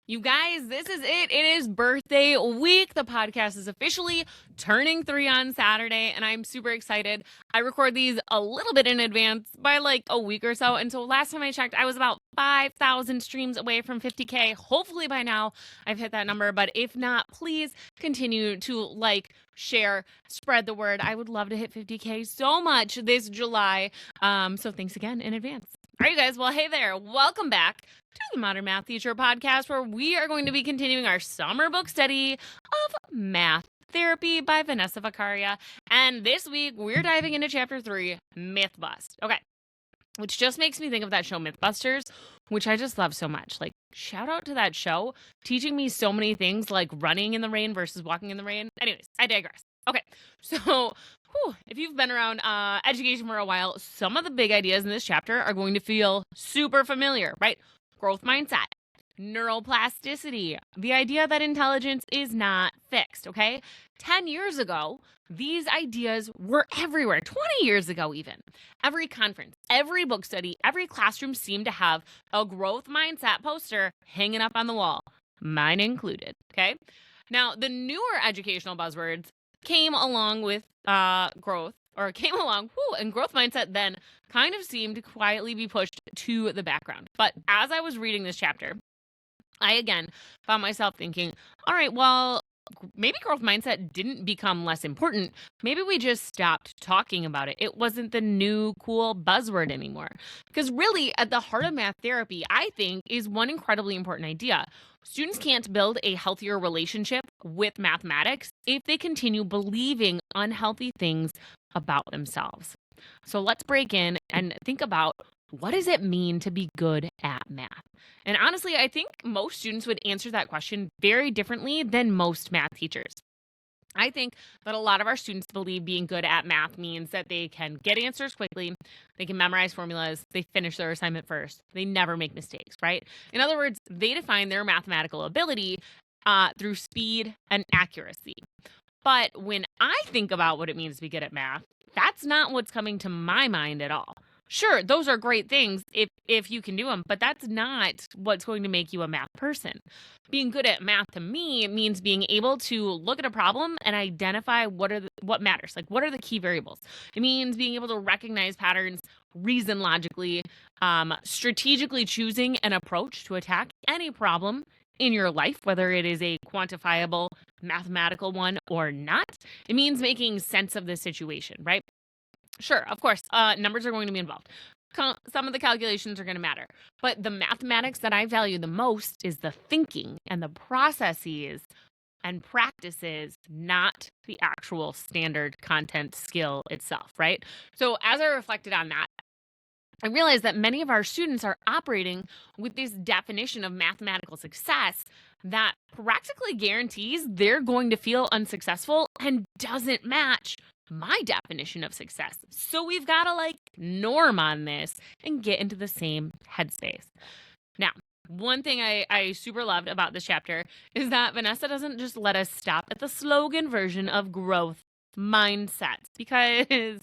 You guys, this is it. It is birthday week. The podcast is officially turning 3 on Saturday, and I'm super excited. I record these a little bit in advance by like a week or so. And so last time I checked, I was about 5,000 streams away from 50K. Hopefully by now I've hit that number. But if not, please continue to like, share, spread the word. I would love to hit 50K so much this July. So thanks again in advance. All right, you guys. Well, hey there. Welcome back to the Modern Math Teacher podcast, where we are going to be continuing our summer book study of Math Therapy by Vanessa Vaccaria. And this week, we're diving into chapter 3, Mythbust. Okay, which just makes me think of that show Mythbusters, which I just love so much. Like, shout out to that show, teaching me so many things like running in the rain versus walking in the rain. Anyways, I digress. Okay, so if you've been around education for a while, some of the big ideas in this chapter are going to feel super familiar, right? Growth mindset, neuroplasticity, the idea that intelligence is not fixed, okay? 10 years ago, these ideas were everywhere, 20 years ago even. Every conference, every book study, every classroom seemed to have a growth mindset poster hanging up on the wall, mine included, okay? Now, the newer educational buzzwords came along with and growth mindset then kind of seemed to quietly be pushed to the background. But as I was reading this chapter, I again found myself thinking, all right, well, maybe growth mindset didn't become less important. Maybe we just stopped talking about it. It wasn't the new cool buzzword anymore. Because really, at the heart of math therapy, I think, is one incredibly important idea. Students can't build a healthier relationship with mathematics if they continue believing unhealthy things about themselves. So let's break in and think about, what does it mean to be good at math? And honestly, I think most students would answer that question very differently than most math teachers. I think that a lot of our students believe being good at math means that they can get answers quickly, they can memorize formulas, they finish their assignment first, they never make mistakes, right? In other words, they define their mathematical ability through speed and accuracy. But when I think about what it means to be good at math, that's not what's coming to my mind at all. Sure, those are great things if you can do them, but that's not what's going to make you a math person. Being good at math to me means being able to look at a problem and identify what matters, like what are the key variables. It means being able to recognize patterns, reason logically, strategically choosing an approach to attack any problem in your life, whether it is a quantifiable mathematical one or not. It means making sense of the situation, right? Sure, of course, numbers are going to be involved. Some of the calculations are going to matter. But the mathematics that I value the most is the thinking and the processes and practices, not the actual standard content skill itself, right? So as I reflected on that, I realized that many of our students are operating with this definition of mathematical success that practically guarantees they're going to feel unsuccessful and doesn't match my definition of success. So we've got to norm on this and get into the same headspace. Now, one thing I super loved about this chapter is that Vanessa doesn't just let us stop at the slogan version of growth mindset, because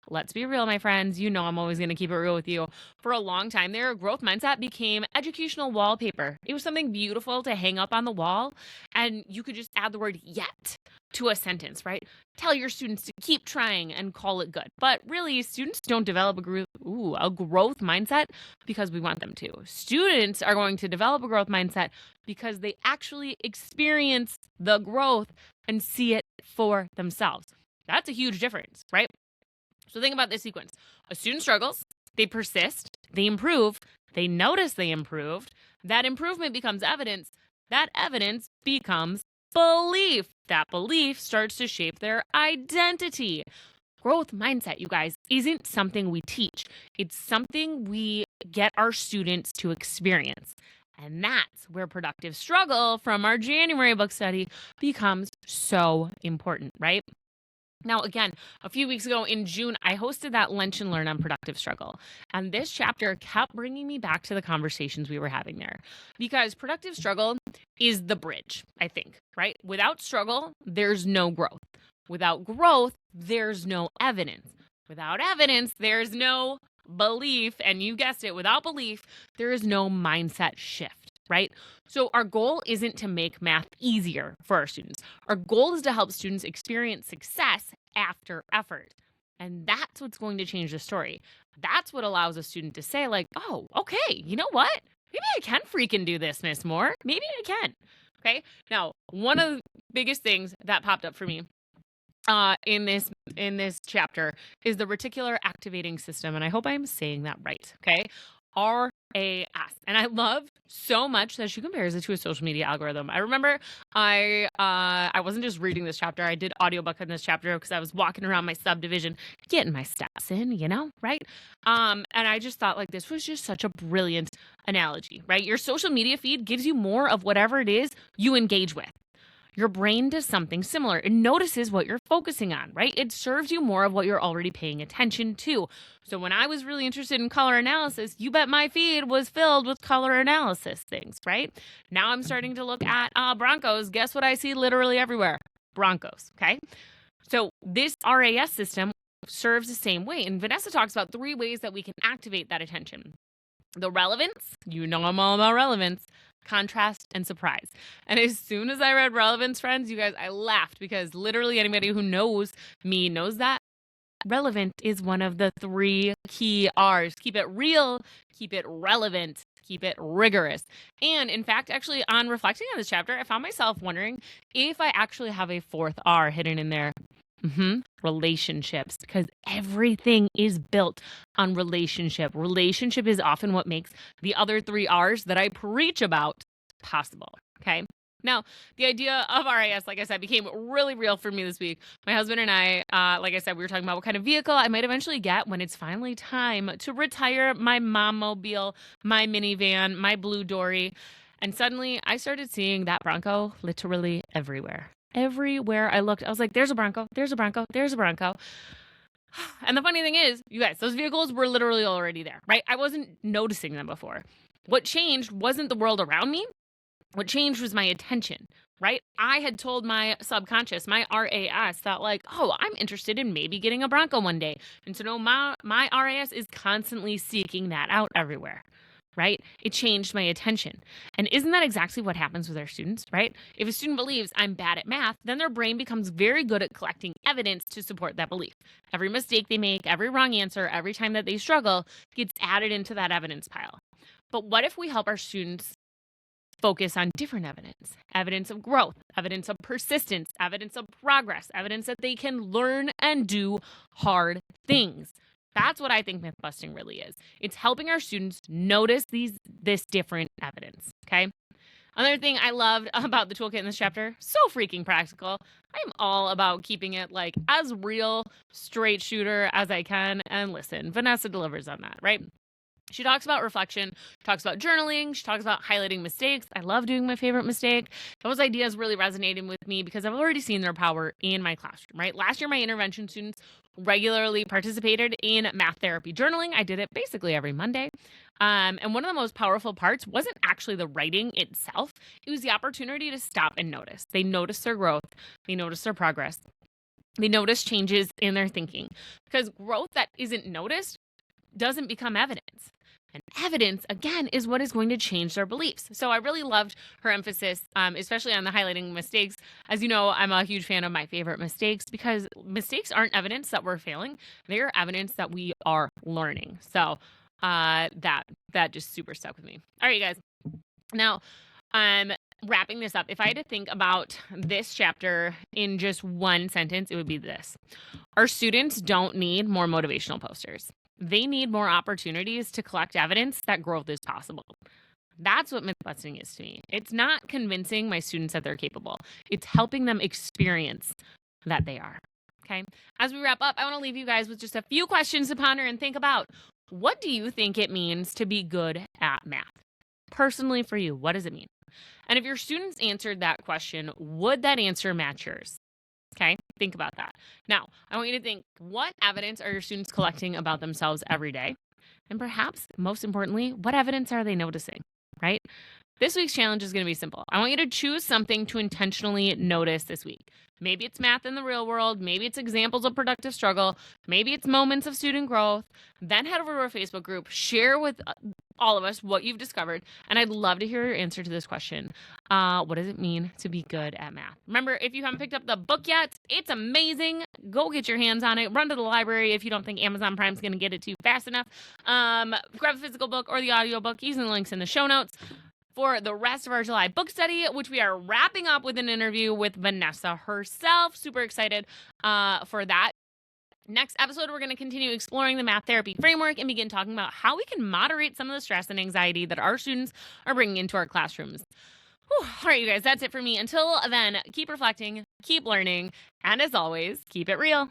let's be real, my friends, you know I'm always going to keep it real with you. For a long time there, growth mindset became educational wallpaper. It was something beautiful to hang up on the wall, and you could just add the word yet to a sentence, right? Tell your students to keep trying and call it good. But really, students don't develop a growth mindset because we want them to. Students are going to develop a growth mindset because they actually experience the growth and see it for themselves. That's a huge difference, right? So think about this sequence. A student struggles, they persist, they improve, they notice they improved, that improvement becomes evidence, that evidence becomes belief. That belief starts to shape their identity. Growth mindset, you guys, isn't something we teach. It's something we get our students to experience. And that's where productive struggle from our January book study becomes so important, right? Now, again, a few weeks ago in June, I hosted that Lunch and Learn on productive struggle. And this chapter kept bringing me back to the conversations we were having there. Because productive struggle is the bridge, I think, right? Without struggle, there's no growth. Without growth, there's no evidence. Without evidence, there's no belief. And you guessed it, without belief, there is no mindset shift. right? So our goal isn't to make math easier for our students. Our goal is to help students experience success after effort. And that's what's going to change the story. That's what allows a student to say, like, oh, okay, you know what? Maybe I can freaking do this, Miss Moore. Maybe I can. Okay. Now, one of the biggest things that popped up for me in this chapter is the Reticular Activating System, and I hope I'm saying that right. Okay, RAS, and I love so much that she compares it to a social media algorithm. I remember I wasn't just reading this chapter; I did audiobook in this chapter because I was walking around my subdivision, getting my steps in, right? And I just thought like this was just such a brilliant analogy, right? Your social media feed gives you more of whatever it is you engage with. Your brain does something similar. It notices what you're focusing on, right? It serves you more of what you're already paying attention to. So when I was really interested in color analysis, you bet my feed was filled with color analysis things, right? Now I'm starting to look at Broncos. Guess what I see literally everywhere? Broncos, okay? So this RAS system serves the same way. And Vanessa talks about 3 ways that we can activate that attention. The relevance, I'm all about relevance, contrast, and surprise. And as soon as I read relevance, friends, you guys, I laughed because literally anybody who knows me knows that relevant is one of the 3 key R's. Keep it real, keep it relevant, keep it rigorous. And in fact, actually, on reflecting on this chapter, I found myself wondering if I actually have a 4th R hidden in there. Relationships, because everything is built on relationship. Relationship is often what makes the other 3 R's that I preach about possible. Okay. Now, the idea of RAS, like I said, became really real for me this week. My husband and I, like I said, we were talking about what kind of vehicle I might eventually get when it's finally time to retire my mom-mobile, my minivan, my blue Dory. And suddenly I started seeing that Bronco literally everywhere. Everywhere I looked, I was like, there's a Bronco, there's a Bronco, there's a Bronco. And the funny thing is, you guys, those vehicles were literally already there, right? I wasn't noticing them before. What changed wasn't the world around me. What changed was my attention, right? I had told my subconscious, my RAS, that like, oh, I'm interested in maybe getting a Bronco one day. And so now my RAS is constantly seeking that out everywhere. Right? It changed my attention. And isn't that exactly what happens with our students, right? If a student believes I'm bad at math, then their brain becomes very good at collecting evidence to support that belief. Every mistake they make, every wrong answer, every time that they struggle gets added into that evidence pile. But what if we help our students focus on different evidence? Evidence of growth, evidence of persistence, evidence of progress, evidence that they can learn and do hard things. That's what I think myth-busting really is. It's helping our students notice this different evidence, okay? Another thing I loved about the toolkit in this chapter, so freaking practical. I'm all about keeping it like as real, straight shooter as I can. And listen, Vanessa delivers on that, right? She talks about reflection, talks about journaling, she talks about highlighting mistakes. I love doing my favorite mistake. Those ideas really resonated with me because I've already seen their power in my classroom, right? Last year, my intervention students regularly participated in math therapy journaling. I did it basically every Monday. And one of the most powerful parts wasn't actually the writing itself. It was the opportunity to stop and notice. They noticed their growth. They noticed their progress. They notice changes in their thinking, because growth that isn't noticed doesn't become evidence. And evidence, again, is what is going to change their beliefs. So I really loved her emphasis, especially on the highlighting mistakes. As you know, I'm a huge fan of my favorite mistakes because mistakes aren't evidence that we're failing. They are evidence that we are learning. So that just super stuck with me. All right, you guys. Now, wrapping this up, if I had to think about this chapter in just one sentence, it would be this. Our students don't need more motivational posters. They need more opportunities to collect evidence that growth is possible. That's what myth-busting is to me. It's not convincing my students that they're capable. It's helping them experience that they are. Okay. As we wrap up, I want to leave you guys with just a few questions to ponder and think about. What do you think it means to be good at math? Personally for you, what does it mean? And if your students answered that question, would that answer match yours? Okay, think about that. Now, I want you to think, what evidence are your students collecting about themselves every day? And perhaps, most importantly, what evidence are they noticing, right? This week's challenge is going to be simple. I want you to choose something to intentionally notice this week. Maybe it's math in the real world. Maybe it's examples of productive struggle. Maybe it's moments of student growth. Then head over to our Facebook group, share with all of us what you've discovered. And I'd love to hear your answer to this question. What does it mean to be good at math? Remember, if you haven't picked up the book yet, it's amazing. Go get your hands on it. Run to the library if you don't think Amazon Prime's going to get it to you fast enough. Grab a physical book or the audiobook using the links in the show notes. For the rest of our July book study, which we are wrapping up with an interview with Vanessa herself. Super excited for that. Next episode, we're going to continue exploring the math therapy framework and begin talking about how we can moderate some of the stress and anxiety that our students are bringing into our classrooms. Whew. All right, you guys, that's it for me. Until then, keep reflecting, keep learning, and as always, keep it real.